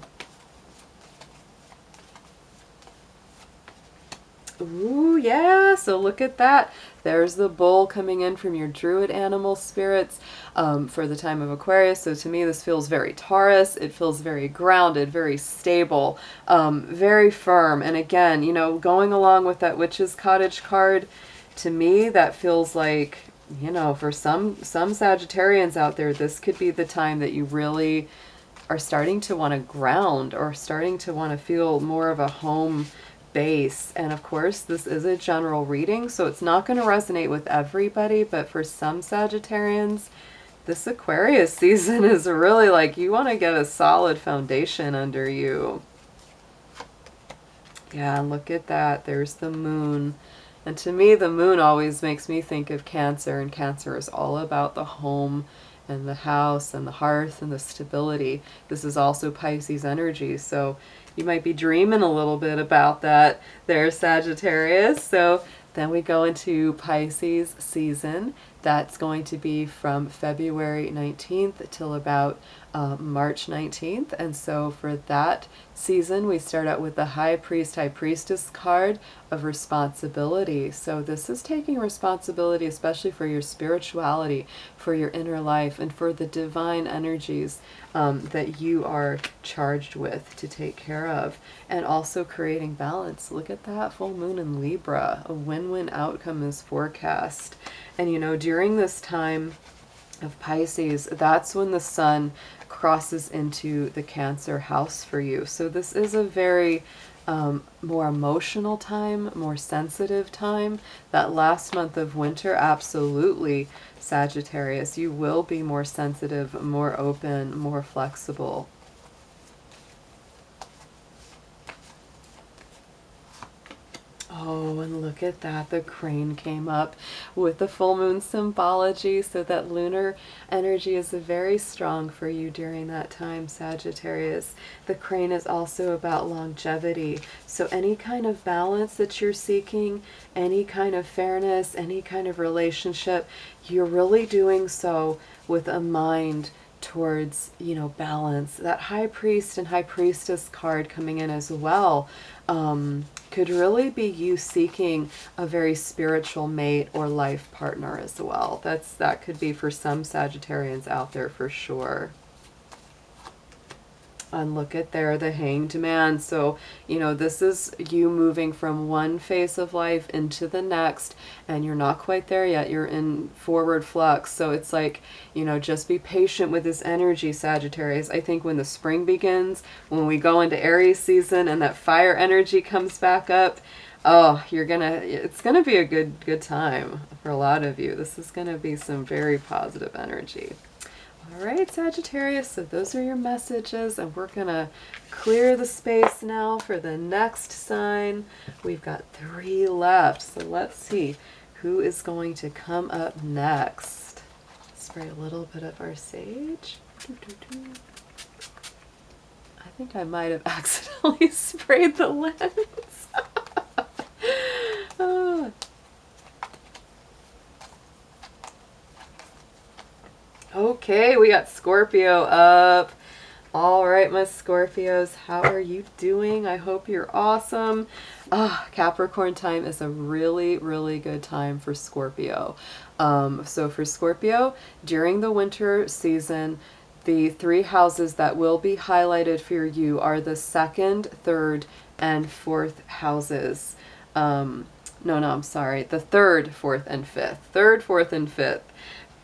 Ooh, yeah, so look at that. There's the bull coming in from your druid animal spirits for the time of Aquarius. So to me, this feels very Taurus. It feels very grounded, very stable, very firm. And again, you know, going along with that Witch's Cottage card, to me, that feels like, you know, for some Sagittarians out there, this could be the time that you really are starting to want to ground or starting to want to feel more of a home base. And of course, this is a general reading, so it's not going to resonate with everybody, but for some Sagittarians, this Aquarius season is really like you want to get a solid foundation under you. Yeah, look at that. There's the moon. And to me, the moon always makes me think of Cancer, and Cancer is all about the home and the house and the hearth and the stability. This is also Pisces energy, so you might be dreaming a little bit about that there, Sagittarius. So then we go into Pisces season. That's going to be from February 19th till about March 19th. And so for that season, we start out with the High Priest, High Priestess card of responsibility. So this is taking responsibility, especially for your spirituality, for your inner life, and for the divine energies that you are charged with to take care of, and also creating balance. Look at that full moon in Libra. A win-win outcome is forecast. And you know, during this time of Pisces, that's when the sun crosses into the Cancer house for you. So this is a very more emotional time, more sensitive time. That last month of winter, absolutely, Sagittarius, you will be more sensitive, more open, more flexible. Oh, and look at that. The crane came up with the full moon symbology. So that lunar energy is very strong for you during that time, Sagittarius. The crane is also about longevity. So any kind of balance that you're seeking, any kind of fairness, any kind of relationship, you're really doing so with a mind towards, you know, balance. That High Priest and High Priestess card coming in as well could really be you seeking a very spiritual mate or life partner as well. That could be for some Sagittarians out there for sure. And look at there, the Hanged Man. So, you know, this is you moving from one phase of life into the next, and you're not quite there yet. You're in forward flux. So it's like, you know, just be patient with this energy, Sagittarius. I think when the spring begins, when we go into Aries season and that fire energy comes back up, Oh, it's gonna be a good time for a lot of you. This is gonna be some very positive energy. All right, Sagittarius, so those are your messages, and we're gonna clear the space now for the next sign. We've got 3 left, so let's see who is going to come up next. Spray a little bit of our sage. I think I might have accidentally sprayed the lens. Oh. Okay, we got Scorpio up. All right, my Scorpios, how are you doing? I hope you're awesome. Capricorn time is a really, really good time for Scorpio. So for Scorpio, during the winter season, the 3 houses that will be highlighted for you are the 2nd, 3rd, and 4th houses. I'm sorry. The 3rd, 4th, and 5th. 3rd, 4th, and 5th.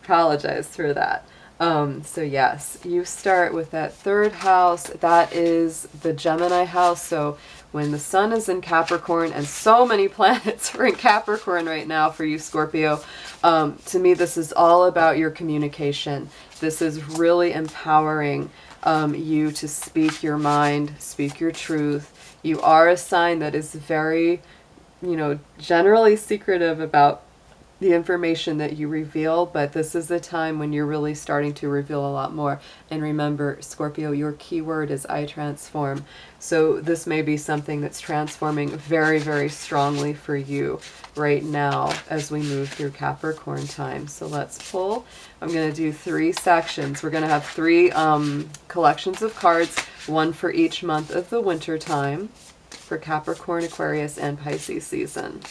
Apologize for that. So yes, you start with that 3rd house. That is the Gemini house. So when the sun is in Capricorn, and so many planets are in Capricorn right now for you, Scorpio, to me, this is all about your communication. This is really empowering you to speak your mind, speak your truth. You are a sign that is very, generally secretive about the information that you reveal, but this is the time when you're really starting to reveal a lot more. And remember, Scorpio, your keyword is I transform. So this may be something that's transforming very, very strongly for you right now as we move through Capricorn time. So let's pull. I'm going to do 3 sections. We're going to have 3 collections of cards, 1 for each month of the winter time for Capricorn, Aquarius, and Pisces season.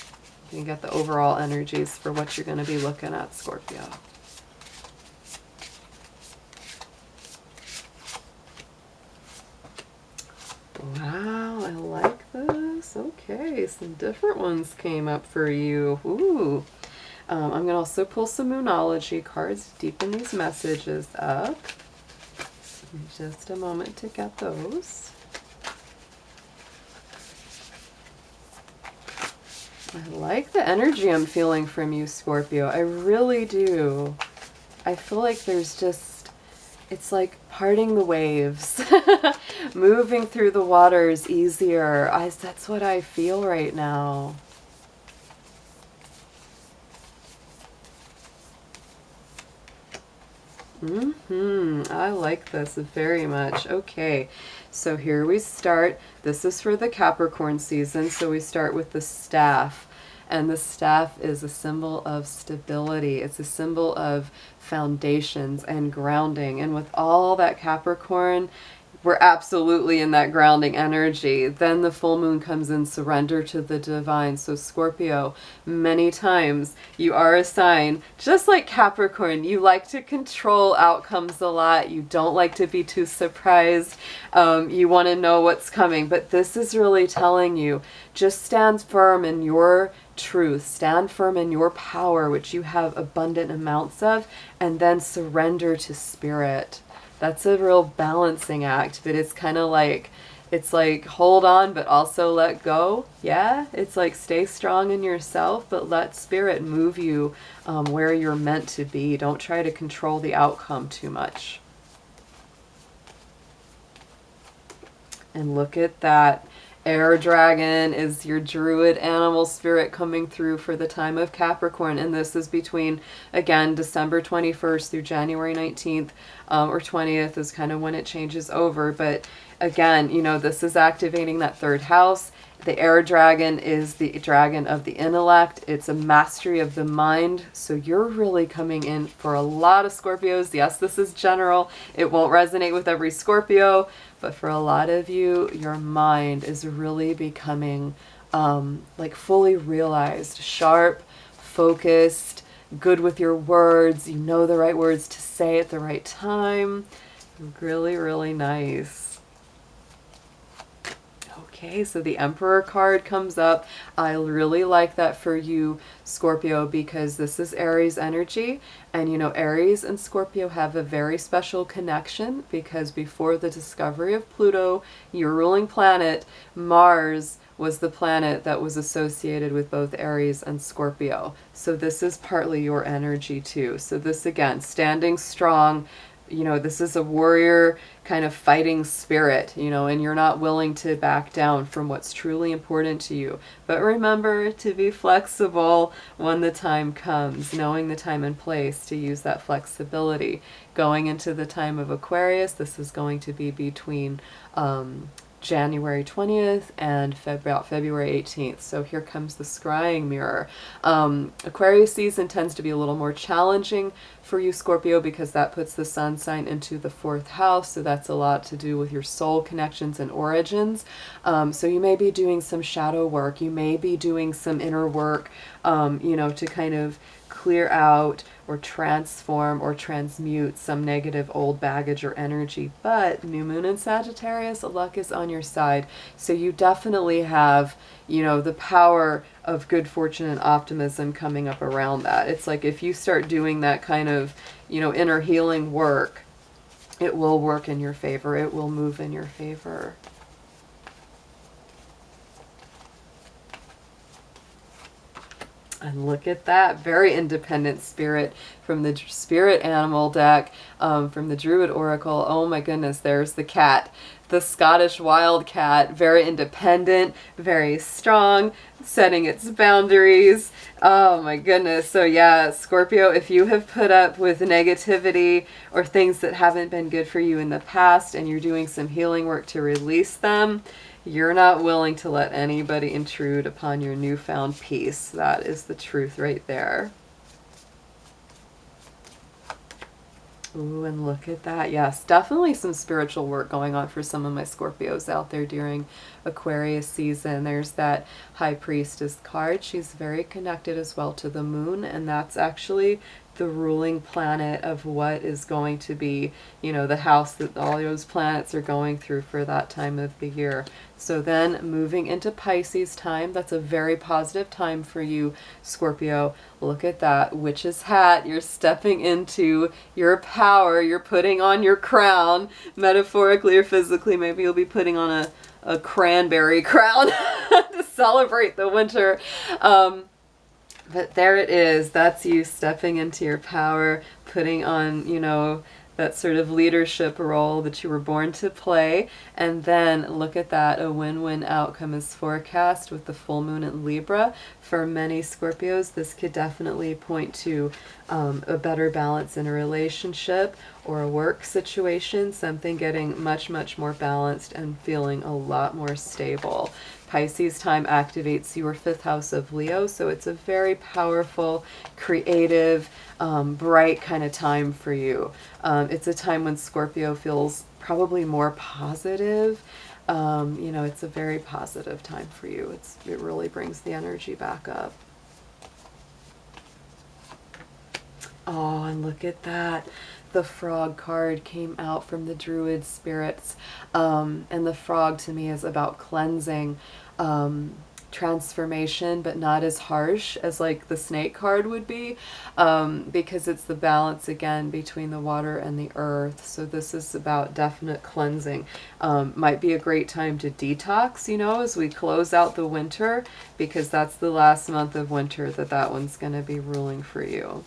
You can get the overall energies for what you're going to be looking at, Scorpio. Wow, I like this. Okay, some different ones came up for you. Ooh. I'm going to also pull some Moonology cards, deepen these messages up. Just a moment to get those. I like the energy I'm feeling from you, Scorpio. I really do. I feel like there's just, it's like parting the waves. Moving through the waters easier. That's what I feel right now. I like this very much. Okay, so here we start. This is for the Capricorn season, so we start with the staff. And the staff is a symbol of stability. It's a symbol of foundations and grounding. And with all that Capricorn, we're absolutely in that grounding energy. Then the full moon comes in, surrender to the divine. So Scorpio, many times you are a sign, just like Capricorn, you like to control outcomes a lot. You don't like to be too surprised. You want to know what's coming. But this is really telling you, just stand firm in your truth, stand firm in your power, which you have abundant amounts of, and then surrender to spirit. That's a real balancing act, but it's kind of like, it's like hold on, but also let go. Yeah, it's like stay strong in yourself, but let spirit move you where you're meant to be. Don't try to control the outcome too much. And look at that. Air dragon is your druid animal spirit coming through for the time of Capricorn. And this is between, again, December 21st through January 19th or 20th is kind of when it changes over. But again, this is activating that 3rd house. The air dragon is the dragon of the intellect. It's a mastery of the mind. So you're really coming in for a lot of Scorpios. Yes, this is general. It won't resonate with every Scorpio. But for a lot of you, your mind is really becoming like fully realized, sharp, focused, good with your words. You know the right words to say at the right time. Really, really nice. Okay, so the Emperor card comes up. I really like that for you, Scorpio, because this is Aries energy. And Aries and Scorpio have a very special connection because before the discovery of Pluto, your ruling planet, Mars was the planet that was associated with both Aries and Scorpio. So this is partly your energy too. So this, again, standing strong, you know, this is a warrior kind of fighting spirit, you know, and you're not willing to back down from what's truly important to you. But remember to be flexible when the time comes, knowing the time and place to use that flexibility. Going into the time of Aquarius, this is going to be between January 20th and about February 18th. So here comes the scrying mirror. Aquarius season tends to be a little more challenging for you, Scorpio, because that puts the sun sign into the 4th house. So that's a lot to do with your soul connections and origins. So you may be doing some shadow work. You may be doing some inner work, you know, to kind of clear out or transform or transmute some negative old baggage or energy. But new moon in Sagittarius, luck is on your side. So you definitely have, you know, the power of good fortune and optimism coming up around that. It's like if you start doing that kind of, you know, inner healing work, it will work in your favor. It will move in your favor. And look at that, very independent spirit from the spirit animal deck, from the Druid Oracle. Oh my goodness, there's the cat, the Scottish wild cat, very independent, very strong, setting its boundaries. Oh my goodness. So yeah, Scorpio, if you have put up with negativity or things that haven't been good for you in the past and you're doing some healing work to release them, you're not willing to let anybody intrude upon your newfound peace. That is the truth right there. Ooh, and look at that. Yes, definitely some spiritual work going on for some of my Scorpios out there during Aquarius season. There's that High Priestess card. She's very connected as well to the moon, and that's actually the ruling planet of what is going to be, you know, the house that all those planets are going through for that time of the year. So then moving into Pisces time, that's a very positive time for you, Scorpio. Look at that witch's hat. You're stepping into your power. You're putting on your crown, metaphorically or physically. Maybe you'll be putting on a cranberry crown to celebrate the winter. But there it is. That's you stepping into your power, putting on, you know, that sort of leadership role that you were born to play. And then look at that, a win-win outcome is forecast with the full moon in Libra. For many Scorpios, this could definitely point to a better balance in a relationship or a work situation, something getting much, much more balanced and feeling a lot more stable. Pisces time activates your 5th house of Leo, so it's a very powerful, creative, bright kind of time for you. It's a time when Scorpio feels probably more positive. You know, it's a very positive time for you. It really brings the energy back up. Oh, and look at that. The frog card came out from the Druid spirits. And the frog to me is about cleansing, transformation, but not as harsh as like the snake card would be, because it's the balance again between the water and the earth. So this is about definite cleansing. Might be a great time to detox, you know, as we close out the winter, because that's the last month of winter that one's going to be ruling for you.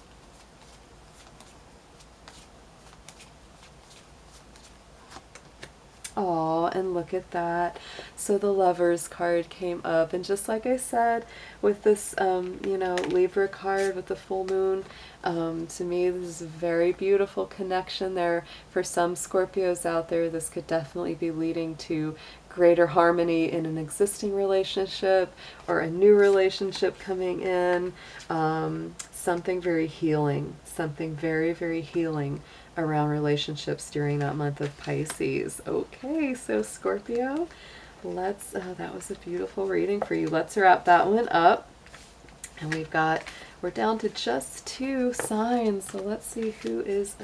Oh, and look at that. So the Lovers card came up, and just like I said with this, you know, Libra card with the full moon, to me this is a very beautiful connection there. For some Scorpios out there, this could definitely be leading to greater harmony in an existing relationship or a new relationship coming in. Something very healing, something very, very healing around relationships during that month of Pisces. Okay, so Scorpio, let's, that was a beautiful reading for you. Let's wrap that one up. And we're down to just 2 signs. So let's see who is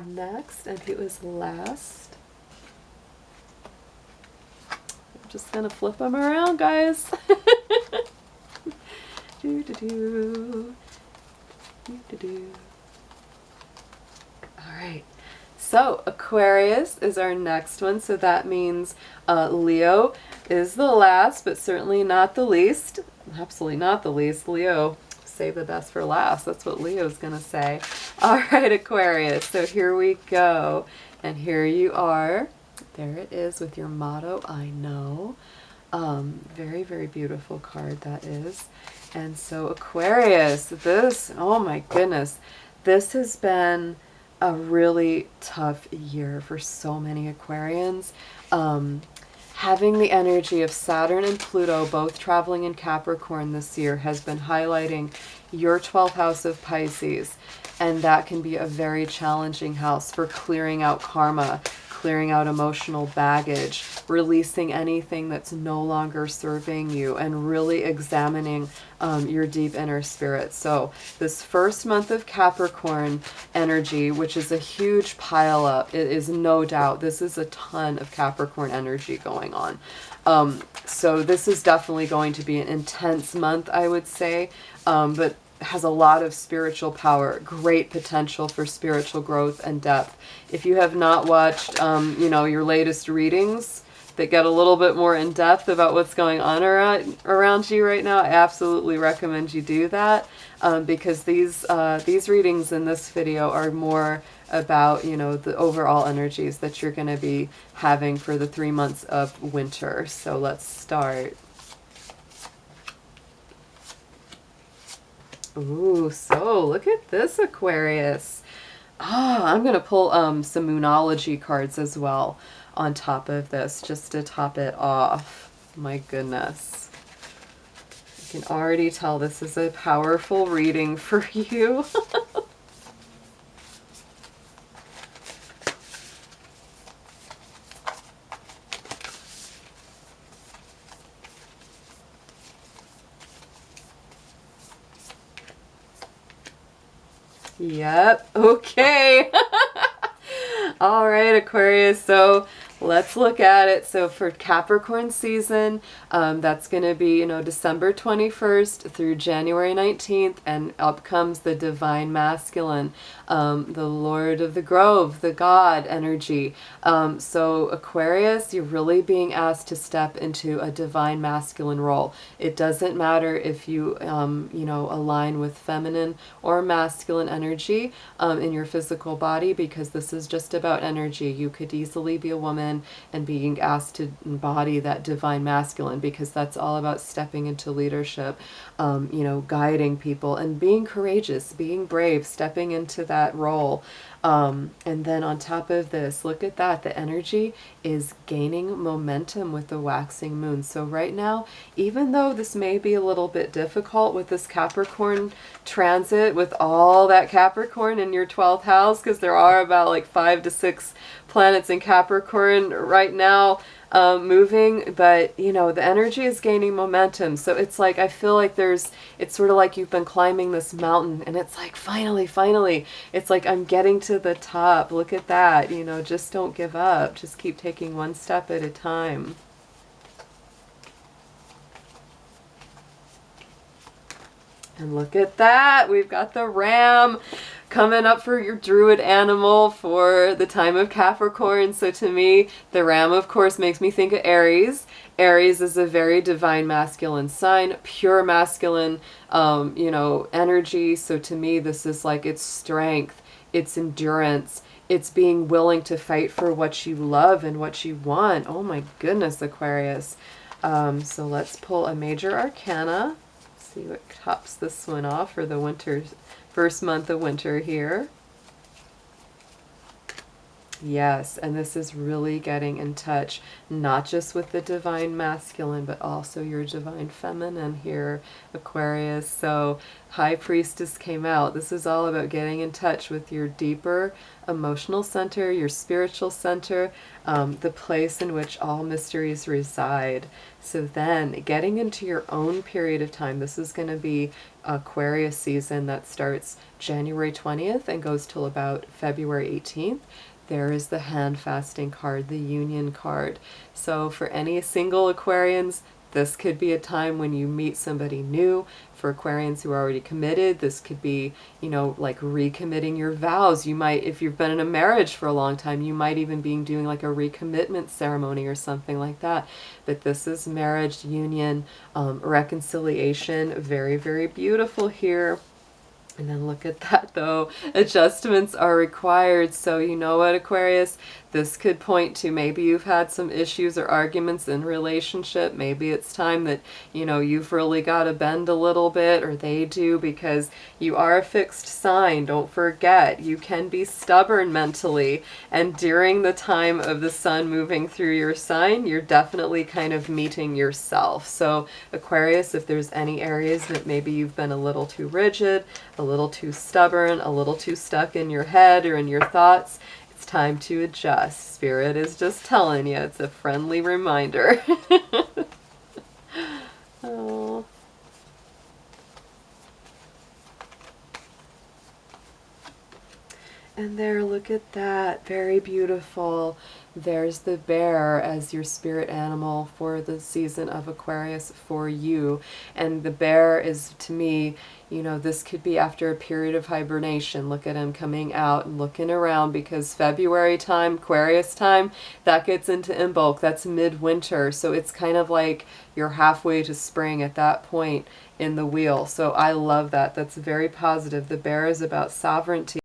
next and who is last. I'm just gonna flip them around, guys. do do do do do do. All right, So Aquarius is our next one. So that means Leo is the last, but certainly not the least. Absolutely not the least. Leo, save the best for last. That's what Leo's going to say. All right, Aquarius. So here we go. And here you are. There it is with your motto, I know. Very, very beautiful card that is. And so Aquarius, this, oh my goodness, this has been a really tough year for so many Aquarians. Having the energy of Saturn and Pluto both traveling in Capricorn this year has been highlighting your 12th house of Pisces. And that can be a very challenging house for clearing out karma, clearing out emotional baggage, releasing anything that's no longer serving you, and really examining your deep inner spirit. So this first month of Capricorn energy, which is a huge pile up, it is no doubt, this is a ton of Capricorn energy going on. So this is definitely going to be an intense month, I would say, but has a lot of spiritual power, great potential for spiritual growth and depth. If you have not watched, you know, your latest readings that get a little bit more in depth about what's going on around you right now, I absolutely recommend you do that, because these readings in this video are more about, you know, the overall energies that you're going to be having for the 3 months of winter. So let's start. Ooh, so look at this, Aquarius. I'm going to pull some Moonology cards as well on top of this, just to top it off. My goodness. You can already tell this is a powerful reading for you. Yep. Okay. All right, Aquarius. So let's look at it. So for Capricorn season, that's going to be, you know, December 21st through January 19th. And up comes the divine masculine, the Lord of the Grove, the God energy. So Aquarius, you're really being asked to step into a divine masculine role. It doesn't matter if you, you know, align with feminine or masculine energy in your physical body, because this is just about energy. You could easily be a woman and being asked to embody that divine masculine, because that's all about stepping into leadership, you know, guiding people and being courageous, being brave, stepping into that role. And then on top of this, look at that. The energy is gaining momentum with the waxing moon. So right now, even though this may be a little bit difficult with this Capricorn transit, with all that Capricorn in your 12th house, because there are about like 5 to 6 planets in Capricorn right now moving, but you know, the energy is gaining momentum. So it's like, I feel like it's sort of like you've been climbing this mountain and it's like, finally, it's like, I'm getting to the top. Look at that. You know, just don't give up. Just keep taking one step at a time. And look at that. We've got the ram coming up for your druid animal for the time of Capricorn. So to me, the ram, of course, makes me think of Aries. Aries is a very divine masculine sign, pure masculine, you know, energy. So to me, this is like its strength, its endurance, it's being willing to fight for what you love and what you want. Oh my goodness, Aquarius. So let's pull a major arcana. See what tops this one off for the first month of winter here. Yes, and this is really getting in touch, not just with the divine masculine, but also your divine feminine here, Aquarius. So High Priestess came out. This is all about getting in touch with your deeper emotional center, your spiritual center, the place in which all mysteries reside. So then getting into your own period of time, this is going to be Aquarius season that starts January 20th and goes till about February 18th. There is the hand fasting card, the union card. So for any single Aquarians, This could be a time when you meet somebody new. For Aquarians who are already committed, this could be, you know, like recommitting your vows. You might, if you've been in a marriage for a long time, you might even be doing like a recommitment ceremony or something like that. But this is marriage, union, reconciliation. Very, very beautiful here. And then look at that though, adjustments are required. So you know what, Aquarius, this could point to maybe you've had some issues or arguments in relationship. Maybe it's time that, you know, you've really got to bend a little bit, or they do, because you are a fixed sign. Don't forget, you can be stubborn mentally. And during the time of the sun moving through your sign, you're definitely kind of meeting yourself. So Aquarius, if there's any areas that maybe you've been a little too rigid, a little too stubborn, a little too stuck in your head or in your thoughts, it's time to adjust. Spirit is just telling you. It's a friendly reminder. Oh. And there, look at that. Very beautiful. There's the bear as your spirit animal for the season of Aquarius for you. And the bear is, to me, you know, this could be after a period of hibernation. Look at him coming out and looking around, because February time, Aquarius time, that gets into Imbolc. That's midwinter. So it's kind of like you're halfway to spring at that point in the wheel. So I love that. That's very positive. The bear is about sovereignty.